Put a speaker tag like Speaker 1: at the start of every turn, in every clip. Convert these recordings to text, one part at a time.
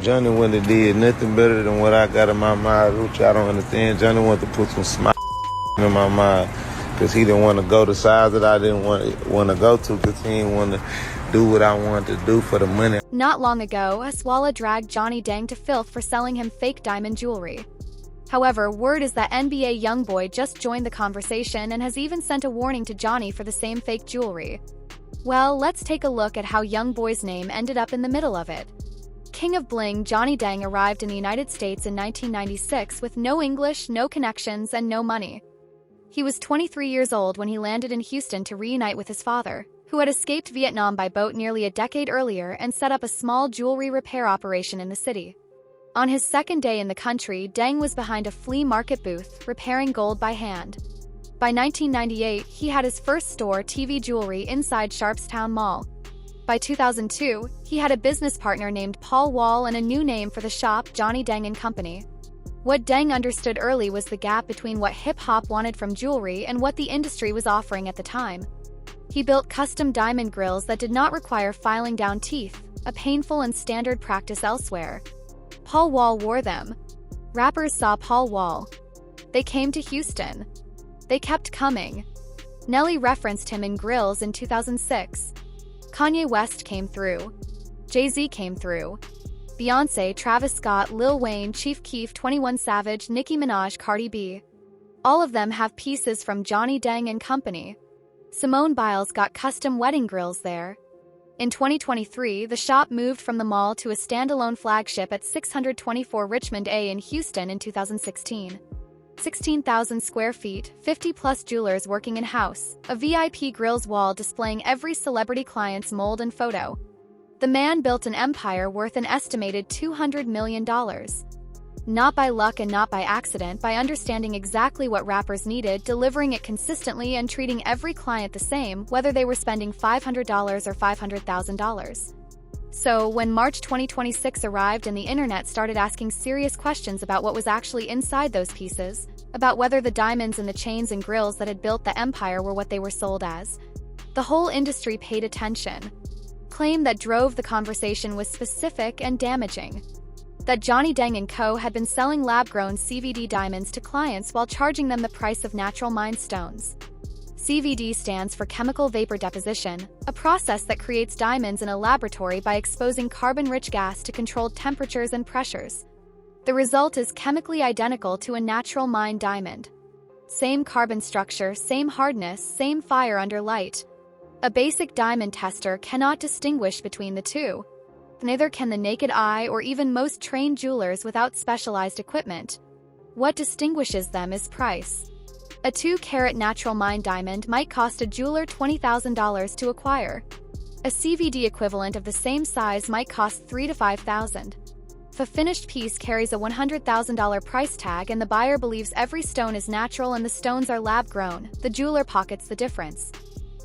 Speaker 1: Johnny wouldn't have did nothing better than what I got in my mind, which I don't understand. Johnny wanted to put some smile in my mind because he didn't want to go the size that I didn't want to go to because he didn't want to do what I wanted to do for the money.
Speaker 2: Not long ago, Aswalla dragged Johnny Dang to filth for selling him fake diamond jewelry. However, word is that NBA YoungBoy just joined the conversation and has even sent a warning to Johnny for the same fake jewelry. Well, let's take a look at how YoungBoy's name ended up in the middle of it. King of Bling, Johnny Dang arrived in the United States in 1996 with no English, no connections, and no money. He was 23 years old when he landed in Houston to reunite with his father, who had escaped Vietnam by boat nearly a decade earlier and set up a small jewelry repair operation in the city. On his second day in the country, Dang was behind a flea market booth, repairing gold by hand. By 1998, he had his first store, TV Jewelry, inside Sharpstown Mall. By 2002, he had a business partner named Paul Wall and a new name for the shop, Johnny Dang & Company. What Dang understood early was the gap between what hip-hop wanted from jewelry and what the industry was offering at the time. He built custom diamond grills that did not require filing down teeth, a painful and standard practice elsewhere. Paul Wall wore them. Rappers saw Paul Wall. They came to Houston. They kept coming. Nelly referenced him in grills in 2006. Kanye West came through. Jay-Z came through. Beyoncé, Travis Scott, Lil Wayne, Chief Keef, 21 Savage, Nicki Minaj, Cardi B. All of them have pieces from Johnny Dang & Company. Simone Biles got custom wedding grills there. In 2023, the shop moved from the mall to a standalone flagship at 624 Richmond A in Houston in 2016. 16,000 square feet, 50-plus jewelers working in-house, a VIP grills wall displaying every celebrity client's mold and photo. The man built an empire worth an estimated $200 million. Not by luck and not by accident, by understanding exactly what rappers needed, delivering it consistently, and treating every client the same, whether they were spending $500 or $500,000. So, when March 2026 arrived and the internet started asking serious questions about what was actually inside those pieces, about whether the diamonds and the chains and grills that had built the empire were what they were sold as, the whole industry paid attention. Claim that drove the conversation was specific and damaging. That Johnny Dang & Co. had been selling lab-grown CVD diamonds to clients while charging them the price of natural mined stones. CVD stands for chemical vapor deposition, a process that creates diamonds in a laboratory by exposing carbon-rich gas to controlled temperatures and pressures. The result is chemically identical to a natural mined diamond. Same carbon structure, same hardness, same fire under light. A basic diamond tester cannot distinguish between the two. Neither can the naked eye or even most trained jewelers without specialized equipment. What distinguishes them is price. A 2-carat natural mined diamond might cost a jeweler $20,000 to acquire. A CVD equivalent of the same size might cost $3,000 to $5,000. If a finished piece carries a $100,000 price tag and the buyer believes every stone is natural and the stones are lab-grown, the jeweler pockets the difference.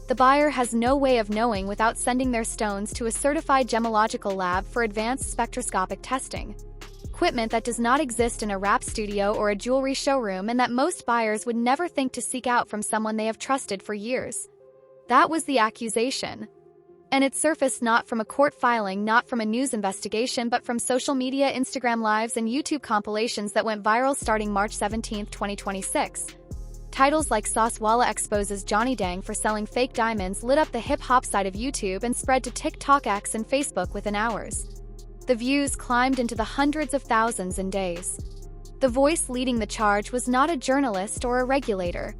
Speaker 2: The buyer has no way of knowing without sending their stones to a certified gemological lab for advanced spectroscopic testing. Equipment that does not exist in a rap studio or a jewelry showroom and that most buyers would never think to seek out from someone they have trusted for years. That was the accusation. And it surfaced not from a court filing, not from a news investigation, but from social media, Instagram lives, and YouTube compilations that went viral starting March 17, 2026. Titles like Saucewalla exposes Johnny Dang for selling fake diamonds lit up the hip-hop side of YouTube and spread to TikTok, X, and Facebook within hours. The views climbed into the hundreds of thousands in days. The voice leading the charge was not a journalist or a regulator.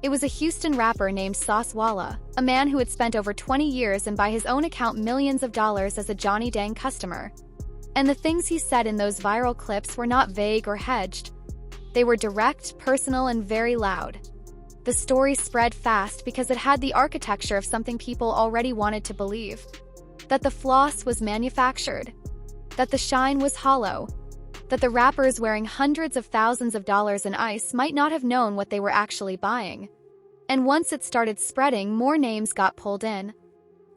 Speaker 2: It was a Houston rapper named Saucewalla, a man who had spent over 20 years and by his own account millions of dollars as a Johnny Dang customer. And the things he said in those viral clips were not vague or hedged. They were direct, personal, and very loud. The story spread fast because it had the architecture of something people already wanted to believe. That the floss was manufactured. That the shine was hollow. That the rappers wearing hundreds of thousands of dollars in ice might not have known what they were actually buying. And once it started spreading, more names got pulled in.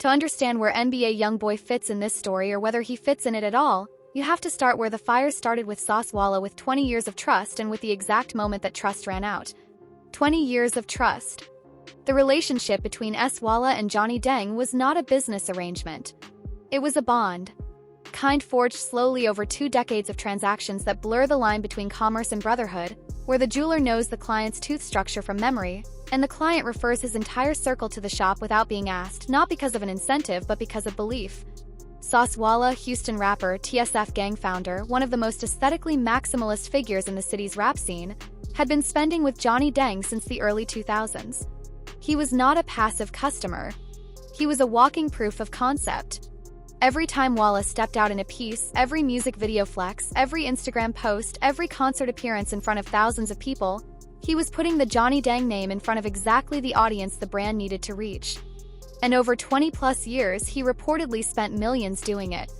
Speaker 2: To understand where NBA YoungBoy fits in this story or whether he fits in it at all, you have to start where the fire started with Saucewalla, with 20 years of trust and with the exact moment that trust ran out. 20 years of trust. The relationship between Saucewalla and Johnny Dang was not a business arrangement. It was a bond. kind forged slowly over 2 decades of transactions that blur the line between commerce and brotherhood, where the jeweler knows the client's tooth structure from memory, and the client refers his entire circle to the shop without being asked, not because of an incentive but because of belief. Sauce Wallah, Houston rapper, TSF gang founder, one of the most aesthetically maximalist figures in the city's rap scene, had been spending with Johnny Dang since the early 2000s. He was not a passive customer. He was a walking proof of concept. Every time Wallah stepped out in a piece, every music video flex, every Instagram post, every concert appearance in front of thousands of people, he was putting the Johnny Dang name in front of exactly the audience the brand needed to reach. And over 20-plus years, he reportedly spent millions doing it.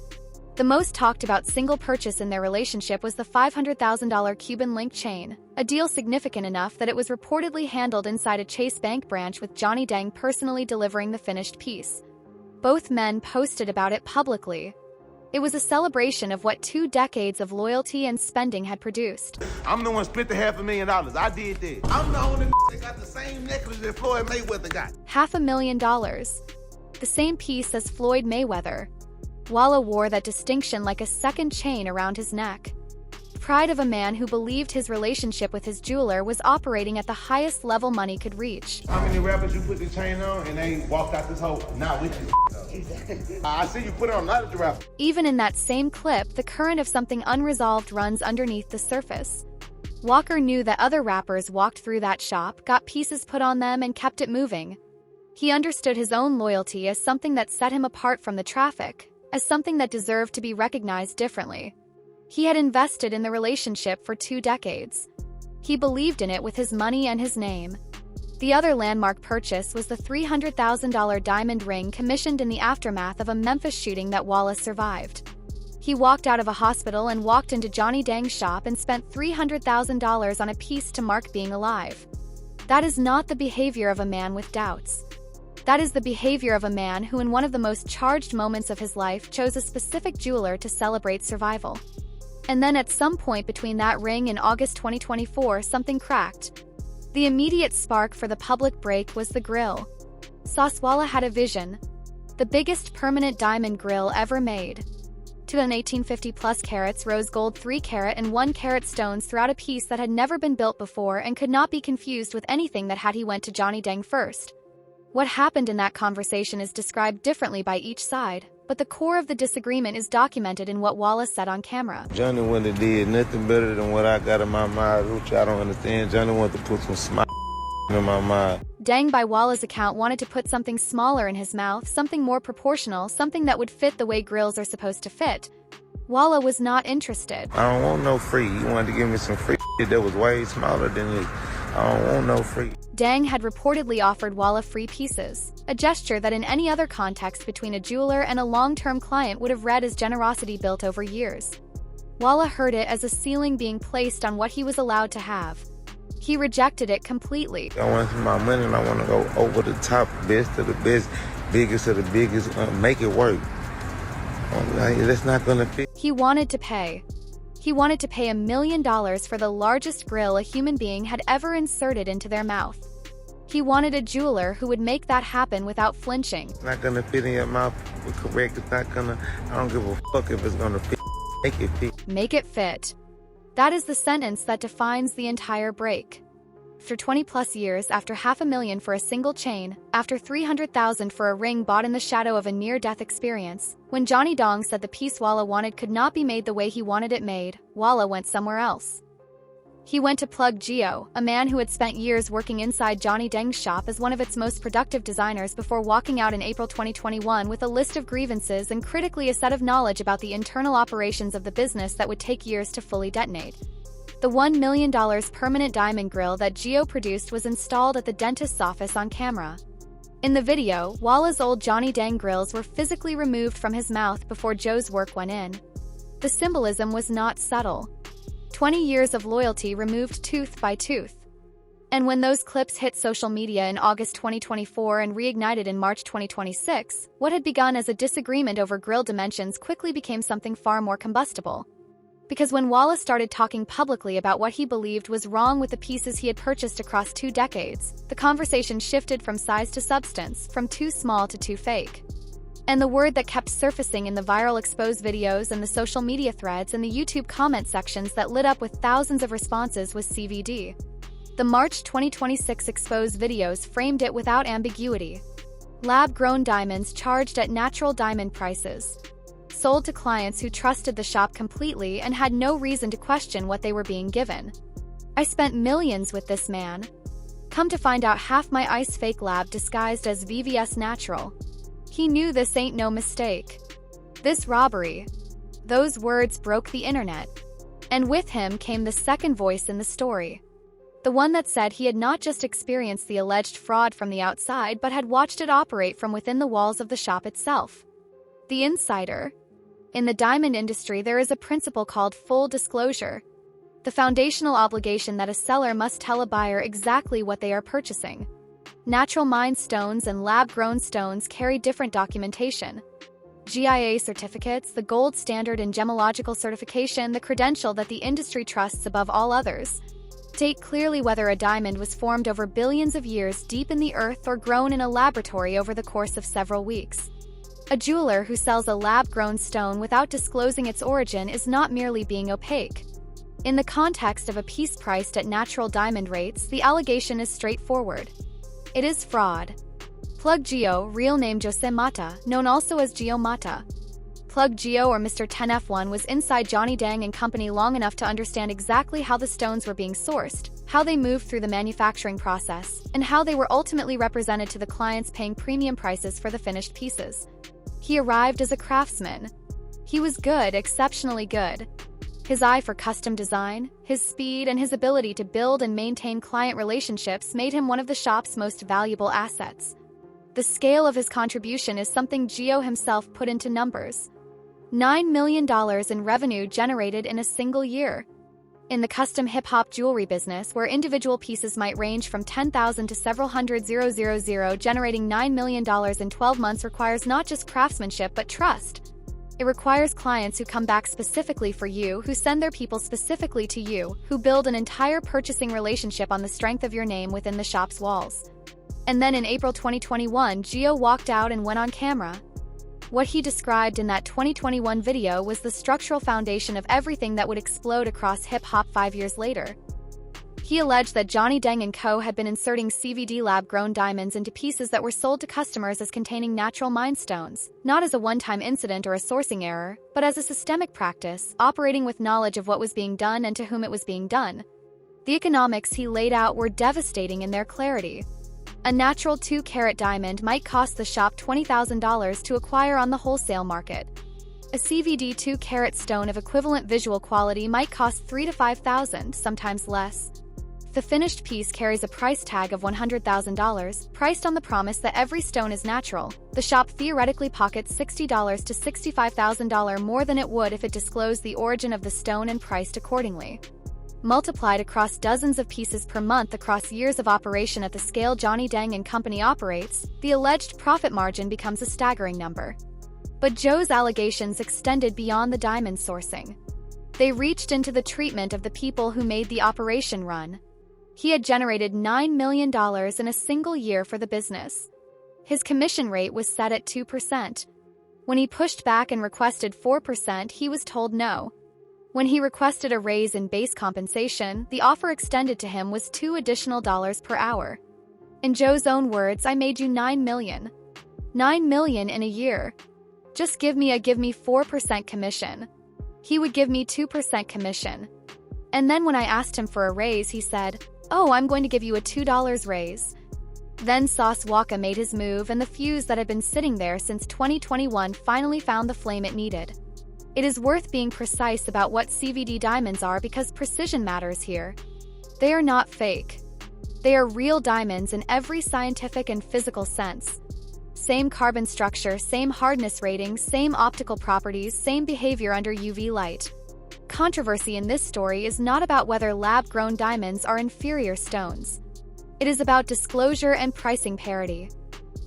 Speaker 2: The most talked about single purchase in their relationship was the $500,000 Cuban link chain, a deal significant enough that it was reportedly handled inside a Chase Bank branch with Johnny Dang personally delivering the finished piece. Both men posted about it publicly. It was a celebration of what 2 decades of loyalty and spending had produced.
Speaker 1: I'm the one spent the $500,000. I did that. I'm the only that got the same necklace that Floyd Mayweather got.
Speaker 2: $500,000. The same piece as Floyd Mayweather. Wallah wore that distinction like a second chain around his neck. Pride of a man who believed his relationship with his jeweler was operating at the highest level money could reach.
Speaker 1: How many rappers you put the chain on and they walked out this whole, not with you? I see you put it on a lot of the rappers.
Speaker 2: Even in that same clip, the current of something unresolved runs underneath the surface. Walker knew that other rappers walked through that shop, got pieces put on them, and kept it moving. He understood his own loyalty as something that set him apart from the traffic, as something that deserved to be recognized differently. He had invested in the relationship for 2 decades. He believed in it with his money and his name. The other landmark purchase was the $300,000 diamond ring commissioned in the aftermath of a Memphis shooting that Wallah survived. He walked out of a hospital and walked into Johnny Dang's shop and spent $300,000 on a piece to mark being alive. That is not the behavior of a man with doubts. That is the behavior of a man who, in one of the most charged moments of his life, chose a specific jeweler to celebrate survival. And then at some point between that ring and August 2024, something cracked. The immediate spark for the public break was the grill. Sauce Wallah had a vision. The biggest permanent diamond grill ever made. 21850 plus carats rose gold 3 carat and 1 carat stones throughout a piece that had never been built before and could not be confused with anything that had he went to Johnny Dang first. What happened in that conversation is described differently by each side, but the core of the disagreement is documented in what Wallah said on camera.
Speaker 1: Johnny wouldn't have did nothing better than what I got in my mind, which I don't understand. Johnny wanted to put some smile in my mind.
Speaker 2: Dang, by Wallah's account, wanted to put something smaller in his mouth, something more proportional, something that would fit the way grills are supposed to fit. Wallah was not interested.
Speaker 1: I don't want no free. You wanted to give me some free shit that was way smaller than this. I don't want no free.
Speaker 2: Dang had reportedly offered Wallah free pieces, a gesture that in any other context between a jeweler and a long-term client would have read as generosity built over years. Wallah heard it as a ceiling being placed on what he was allowed to have. He rejected it completely.
Speaker 1: I want my money and I want to go over the top, best of the best, biggest of the biggest, make it work. That's not gonna fit.
Speaker 2: He wanted to pay. He wanted to pay $1 million for the largest grill a human being had ever inserted into their mouth. He wanted a jeweler who would make that happen without flinching.
Speaker 1: It's not gonna fit in your mouth, correct? It's not gonna, I don't give a fuck if it's gonna fit. Make it fit.
Speaker 2: Make it fit. That is the sentence that defines the entire break. After 20-plus years, after $500,000 for a single chain, after $300,000 for a ring bought in the shadow of a near-death experience, when Johnny Dong said the piece Wallah wanted could not be made the way he wanted it made, Wallah went somewhere else. He went to Plug Gio, a man who had spent years working inside Johnny Dang's shop as one of its most productive designers before walking out in April 2021 with a list of grievances and critically a set of knowledge about the internal operations of the business that would take years to fully detonate. The $1 million permanent diamond grill that Gio produced was installed at the dentist's office on camera. In the video, Wallah's old Johnny Dang grills were physically removed from his mouth before Joe's work went in. The symbolism was not subtle. 20 years of loyalty removed tooth by tooth. And when those clips hit social media in August 2024 and reignited in March 2026, what had begun as a disagreement over grill dimensions quickly became something far more combustible. Because when Wallah started talking publicly about what he believed was wrong with the pieces he had purchased across 2 decades, the conversation shifted from size to substance, from too small to too fake. And the word that kept surfacing in the viral exposed videos and the social media threads and the YouTube comment sections that lit up with thousands of responses was CVD. The March 2026 exposed videos framed it without ambiguity. Lab-grown diamonds charged at natural diamond prices. Sold to clients who trusted the shop completely and had no reason to question what they were being given. I spent millions with this man. Come to find out, half my ice fake lab disguised as VVS natural. He knew this ain't no mistake. This robbery. Those words broke the internet. And with him came the second voice in the story. The one that said he had not just experienced the alleged fraud from the outside but had watched it operate from within the walls of the shop itself. The insider. In the diamond industry, there is a principle called full disclosure. The foundational obligation that a seller must tell a buyer exactly what they are purchasing. Natural mined stones and lab-grown stones carry different documentation. GIA certificates, the gold standard in gemological certification, the credential that the industry trusts above all others, state clearly whether a diamond was formed over billions of years deep in the earth or grown in a laboratory over the course of several weeks. A jeweler who sells a lab-grown stone without disclosing its origin is not merely being opaque. In the context of a piece priced at natural diamond rates, the allegation is straightforward. It is fraud. Plug Gio, real name Jose Mata, known also as Gio Mata. Plug Gio, or Mr. 10F1, was inside Johnny Dang and Company long enough to understand exactly how the stones were being sourced, how they moved through the manufacturing process, and how they were ultimately represented to the clients paying premium prices for the finished pieces. He arrived as a craftsman. He was good, exceptionally good. His eye for custom design, his speed, and his ability to build and maintain client relationships made him one of the shop's most valuable assets. The scale of his contribution is something Gio himself put into numbers. $9 million in revenue generated in a single year. In the custom hip-hop jewelry business, where individual pieces might range from 10,000 to several hundred, generating $9 million in 12 months requires not just craftsmanship but trust. It requires clients who come back specifically for you, who send their people specifically to you, who build an entire purchasing relationship on the strength of your name within the shop's walls. And then in April 2021, Gio walked out and went on camera. What he described in that 2021 video was the structural foundation of everything that would explode across hip-hop 5 years later. He alleged that Johnny Dang & Co. had been inserting CVD lab-grown diamonds into pieces that were sold to customers as containing natural mined stones, not as a one-time incident or a sourcing error, but as a systemic practice, operating with knowledge of what was being done and to whom it was being done. The economics he laid out were devastating in their clarity. A natural 2-carat diamond might cost the shop $20,000 to acquire on the wholesale market. A CVD 2-carat stone of equivalent visual quality might cost $3,000 to $5,000, sometimes less. The finished piece carries a price tag of $100,000, priced on the promise that every stone is natural. The shop theoretically pockets $60,000 to $65,000 more than it would if it disclosed the origin of the stone and priced accordingly. Multiplied across dozens of pieces per month across years of operation at the scale Johnny Dang & Company operates, the alleged profit margin becomes a staggering number. But Joe's allegations extended beyond the diamond sourcing. They reached into the treatment of the people who made the operation run. He had generated $9 million in a single year for the business. His commission rate was set at 2%. When he pushed back and requested 4%, he was told no. When he requested a raise in base compensation, the offer extended to him was $2 additional per hour. In Joe's own words, "I made you $9 million. $9 million in a year. Just give me 4% commission." He would give me 2% commission. And then when I asked him for a raise, he said, "Oh, I'm going to give you a $2 raise." Then Sauce Walka made his move, and the fuse that had been sitting there since 2021 finally found the flame it needed. It is worth being precise about what CVD diamonds are because precision matters here. They are not fake. They are real diamonds in every scientific and physical sense. Same carbon structure, same hardness rating, same optical properties, same behavior under UV light. Controversy in this story is not about whether lab-grown diamonds are inferior stones. It is about disclosure and pricing parity.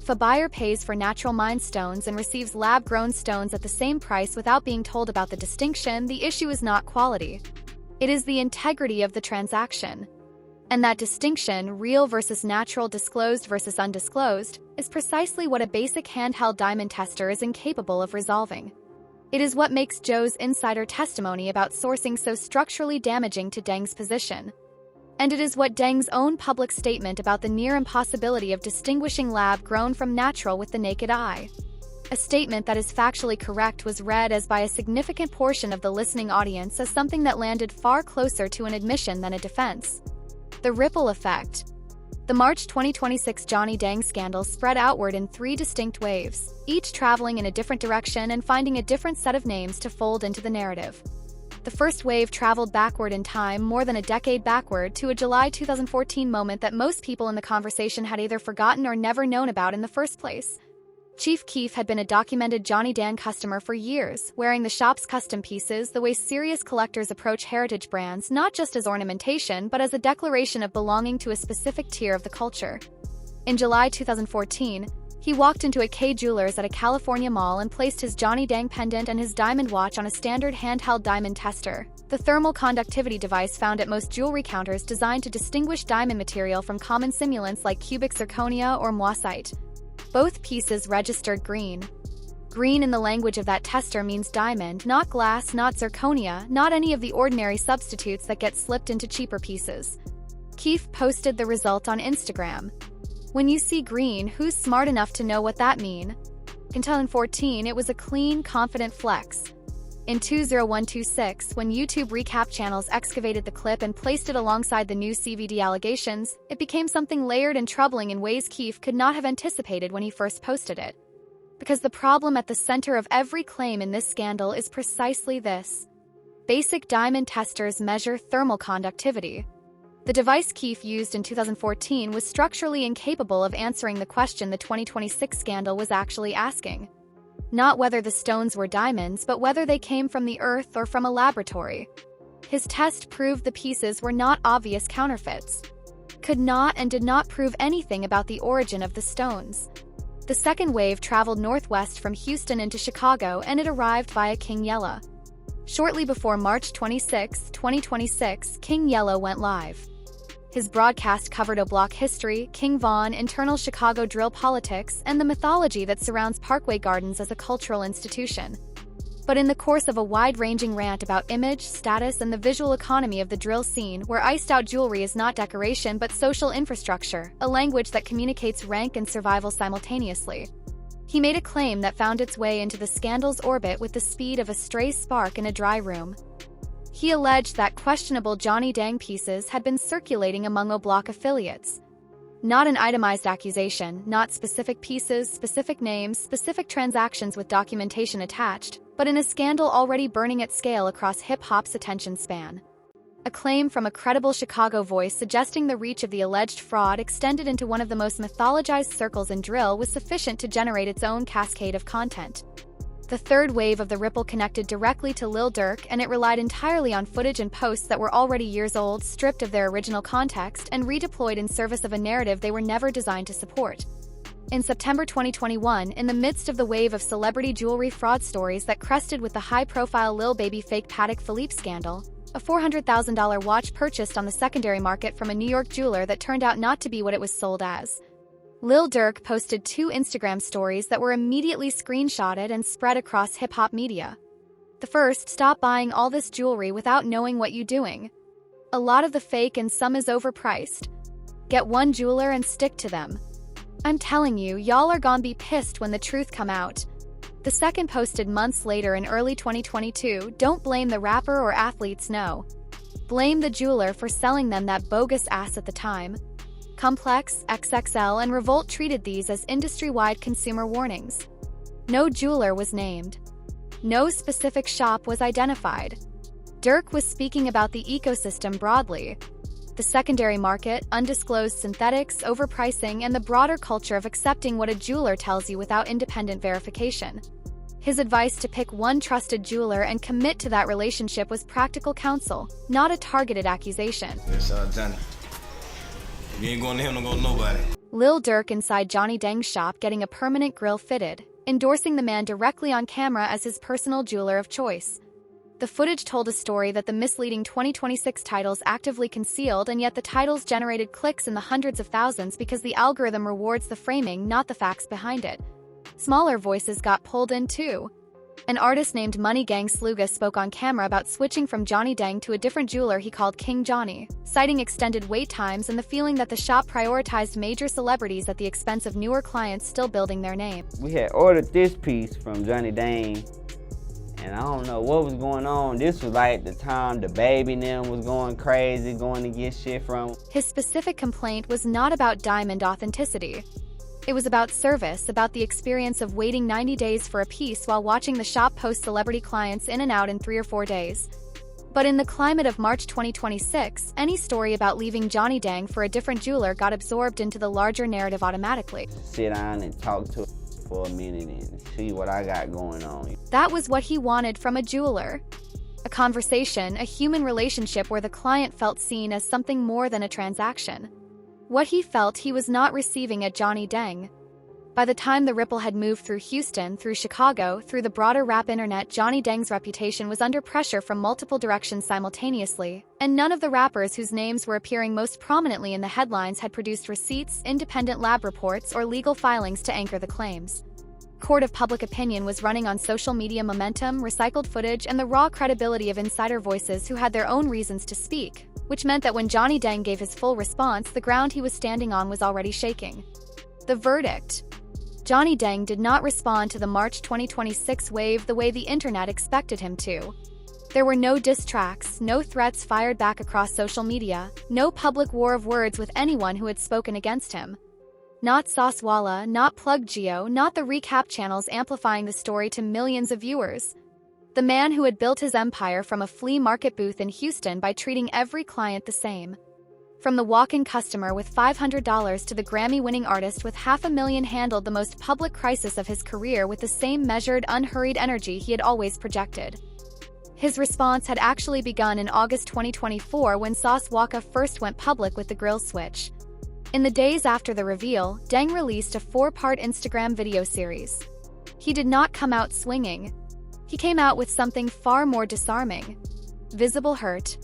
Speaker 2: If a buyer pays for natural mined stones and receives lab-grown stones at the same price without being told about the distinction, the issue is not quality. It is the integrity of the transaction. And that distinction, real versus natural, disclosed versus undisclosed, is precisely what a basic handheld diamond tester is incapable of resolving. It is what makes Joe's insider testimony about sourcing so structurally damaging to Deng's position. And it is what Deng's own public statement about the near impossibility of distinguishing lab-grown from natural with the naked eye. A statement that is factually correct was read as by a significant portion of the listening audience as something that landed far closer to an admission than a defense. The ripple effect. The March 2026 Johnny Deng scandal spread outward in 3 distinct waves, each traveling in a different direction and finding a different set of names to fold into the narrative. The first wave traveled backward in time, more than a decade backward, to a July 2014 moment that most people in the conversation had either forgotten or never known about in the first place. Chief Keef had been a documented Johnny Deng customer for years, wearing the shop's custom pieces the way serious collectors approach heritage brands, not just as ornamentation but as a declaration of belonging to a specific tier of the culture. In July 2014, he walked into a K Jewelers at a California mall and placed his Johnny Deng pendant and his diamond watch on a standard handheld diamond tester, the thermal conductivity device found at most jewelry counters designed to distinguish diamond material from common simulants like cubic zirconia or moisite. Both pieces registered green. Green in the language of that tester means diamond, not glass, not zirconia, not any of the ordinary substitutes that get slipped into cheaper pieces. Keef posted the result on Instagram. When you see green, who's smart enough to know what that mean? In 2014, it was a clean, confident flex. In 20126, when YouTube recap channels excavated the clip and placed it alongside the new CVD allegations, it became something layered and troubling in ways Keef could not have anticipated when he first posted it. Because the problem at the center of every claim in this scandal is precisely this. Basic diamond testers measure thermal conductivity. The device Keef used in 2014 was structurally incapable of answering the question the 2026 scandal was actually asking. Not whether the stones were diamonds, but whether they came from the earth or from a laboratory. His test proved the pieces were not obvious counterfeits. Could not and did not prove anything about the origin of the stones. The second wave traveled northwest from Houston into Chicago and it arrived via King Yella. Shortly before March 26, 2026, King Yella went live. His broadcast covered O-Block history, King Von, internal Chicago drill politics, and the mythology that surrounds Parkway Gardens as a cultural institution. But in the course of a wide-ranging rant about image, status, and the visual economy of the drill scene, where iced-out jewelry is not decoration but social infrastructure, a language that communicates rank and survival simultaneously, he made a claim that found its way into the scandal's orbit with the speed of a stray spark in a dry room. He alleged that questionable Johnny Deng pieces had been circulating among O-Block affiliates. Not an itemized accusation, not specific pieces, specific names, specific transactions with documentation attached, but in a scandal already burning at scale across hip-hop's attention span. A claim from a credible Chicago voice suggesting the reach of the alleged fraud extended into one of the most mythologized circles in drill was sufficient to generate its own cascade of content. The third wave of the ripple connected directly to Lil Durk, and it relied entirely on footage and posts that were already years old, stripped of their original context, and redeployed in service of a narrative they were never designed to support. In September 2021, in the midst of the wave of celebrity jewelry fraud stories that crested with the high-profile Lil Baby fake Patek Philippe scandal, a $400,000 watch purchased on the secondary market from a New York jeweler that turned out not to be what it was sold as. Lil Durk posted 2 Instagram stories that were immediately screenshotted and spread across hip-hop media. The first, "Stop buying all this jewelry without knowing what you doing. A lot of the fake and some is overpriced. Get one jeweler and stick to them. I'm telling you, y'all are gonna be pissed when the truth come out." The second, posted months later in early 2022, "Don't blame the rapper or athletes, no. Blame the jeweler for selling them that bogus ass at the time." Complex, XXL, and Revolt treated these as industry-wide consumer warnings. No jeweler was named. No specific shop was identified. Durk was speaking about the ecosystem broadly. The secondary market, undisclosed synthetics, overpricing, and the broader culture of accepting what a jeweler tells you without independent verification. His advice to pick one trusted jeweler and commit to that relationship was practical counsel, not a targeted accusation.
Speaker 3: Yes, Johnny. You ain't going to him, don't go to nobody.
Speaker 2: Lil Durk inside Johnny Deng's shop getting a permanent grill fitted, endorsing the man directly on camera as his personal jeweler of choice. The footage told a story that the misleading 2026 titles actively concealed, and yet the titles generated clicks in the hundreds of thousands because the algorithm rewards the framing, not the facts behind it. Smaller voices got pulled in too. An artist named Money Gang Sluga spoke on camera about switching from Johnny Dang to a different jeweler he called King Johnny, citing extended wait times and the feeling that the shop prioritized major celebrities at the expense of newer clients still building their name.
Speaker 4: We had ordered this piece from Johnny Dang, and I don't know what was going on. This was like the time the baby and them was going crazy, going to get shit from.
Speaker 2: His specific complaint was not about diamond authenticity. It was about service, about the experience of waiting 90 days for a piece while watching the shop post celebrity clients in and out in 3 or 4 days. But in the climate of March 2026, any story about leaving Johnny Dang for a different jeweler got absorbed into the larger narrative automatically.
Speaker 4: Sit down and talk to her for a minute and see what I got going on.
Speaker 2: That was what he wanted from a jeweler. A conversation, a human relationship where the client felt seen as something more than a transaction. What he felt he was not receiving at Johnny Dang. By the time the ripple had moved through Houston, through Chicago, through the broader rap internet, Johnny Dang's reputation was under pressure from multiple directions simultaneously, and none of the rappers whose names were appearing most prominently in the headlines had produced receipts, independent lab reports, or legal filings to anchor the claims. Court of public opinion was running on social media momentum, recycled footage, and the raw credibility of insider voices who had their own reasons to speak, which meant that when Johnny Dang gave his full response, the ground he was standing on was already shaking. The verdict. Johnny Dang did not respond to the March 2026 wave the way the internet expected him to. There were no diss tracks, no threats fired back across social media, no public war of words with anyone who had spoken against him. Not Saucewalla, not Plug Gio, not the recap channels amplifying the story to millions of viewers. The man who had built his empire from a flea market booth in Houston by treating every client the same. From the walk-in customer with $500 to the Grammy-winning artist with $500,000 handled the most public crisis of his career with the same measured, unhurried energy he had always projected. His response had actually begun in August 2024 when Saucewalla first went public with the grill switch. In the days after the reveal, Dang released a 4-part Instagram video series. He did not come out swinging. He came out with something far more disarming. Visible hurt.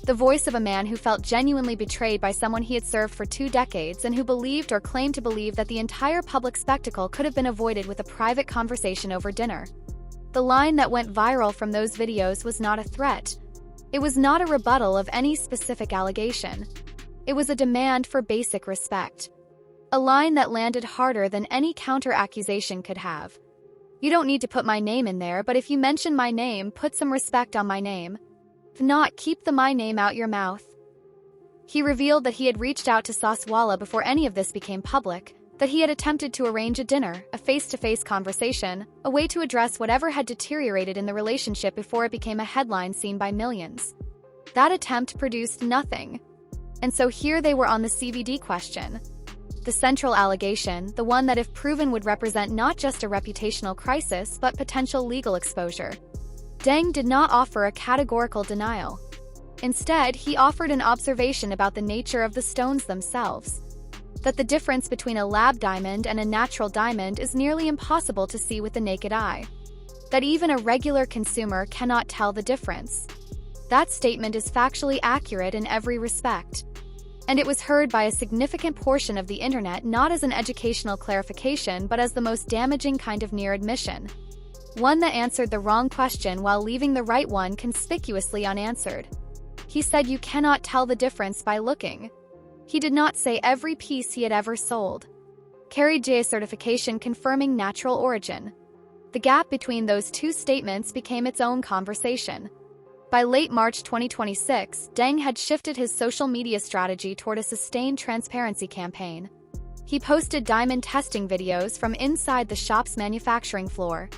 Speaker 2: The voice of a man who felt genuinely betrayed by someone he had served for 2 decades and who believed or claimed to believe that the entire public spectacle could have been avoided with a private conversation over dinner. The line that went viral from those videos was not a threat. It was not a rebuttal of any specific allegation. It was a demand for basic respect. A line that landed harder than any counter-accusation could have. You don't need to put my name in there, but if you mention my name, put some respect on my name. If not, keep the my name out your mouth. He revealed that he had reached out to Saucewalla before any of this became public, that he had attempted to arrange a dinner, a face-to-face conversation, a way to address whatever had deteriorated in the relationship before it became a headline seen by millions. That attempt produced nothing. And so here they were on the CVD question. The central allegation, the one that if proven would represent not just a reputational crisis but potential legal exposure. Dang did not offer a categorical denial. Instead, he offered an observation about the nature of the stones themselves. That the difference between a lab diamond and a natural diamond is nearly impossible to see with the naked eye. That even a regular consumer cannot tell the difference. That statement is factually accurate in every respect. And it was heard by a significant portion of the internet not as an educational clarification but as the most damaging kind of near admission. One that answered the wrong question while leaving the right one conspicuously unanswered. He said you cannot tell the difference by looking. He did not say every piece he had ever sold. Carried J certification confirming natural origin. The gap between those two statements became its own conversation. By late March 2026, Dang had shifted his social media strategy toward a sustained transparency campaign. He posted diamond testing videos from inside the shop's manufacturing floor.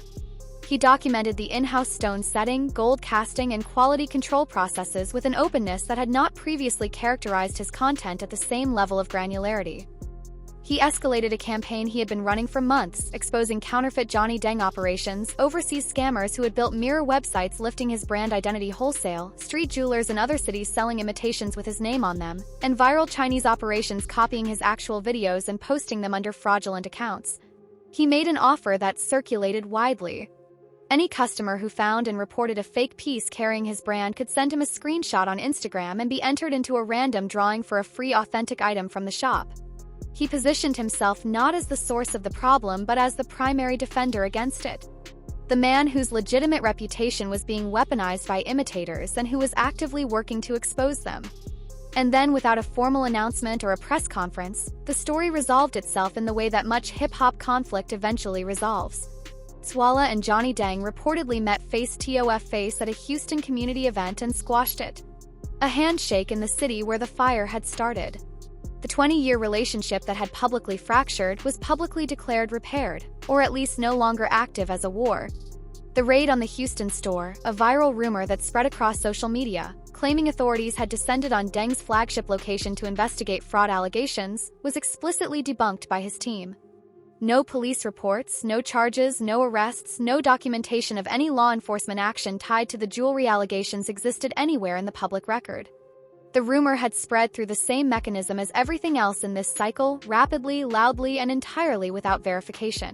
Speaker 2: He documented the in-house stone setting, gold casting, and quality control processes with an openness that had not previously characterized his content at the same level of granularity. He escalated a campaign he had been running for months, exposing counterfeit Johnny Dang operations, overseas scammers who had built mirror websites lifting his brand identity wholesale, street jewelers in other cities selling imitations with his name on them, and viral Chinese operations copying his actual videos and posting them under fraudulent accounts. He made an offer that circulated widely. Any customer who found and reported a fake piece carrying his brand could send him a screenshot on Instagram and be entered into a random drawing for a free authentic item from the shop. He positioned himself not as the source of the problem but as the primary defender against it. The man whose legitimate reputation was being weaponized by imitators and who was actively working to expose them. And then, without a formal announcement or a press conference, the story resolved itself in the way that much hip-hop conflict eventually resolves. Swalla and Johnny Dang reportedly met face-to-face at a Houston community event and squashed it. A handshake in the city where the fire had started. The 20-year relationship that had publicly fractured was publicly declared repaired, or at least no longer active as a war. The raid on the Houston store, a viral rumor that spread across social media, claiming authorities had descended on Deng's flagship location to investigate fraud allegations, was explicitly debunked by his team. No police reports, no charges, no arrests, no documentation of any law enforcement action tied to the jewelry allegations existed anywhere in the public record. The rumor had spread through the same mechanism as everything else in this cycle, rapidly, loudly, and entirely without verification.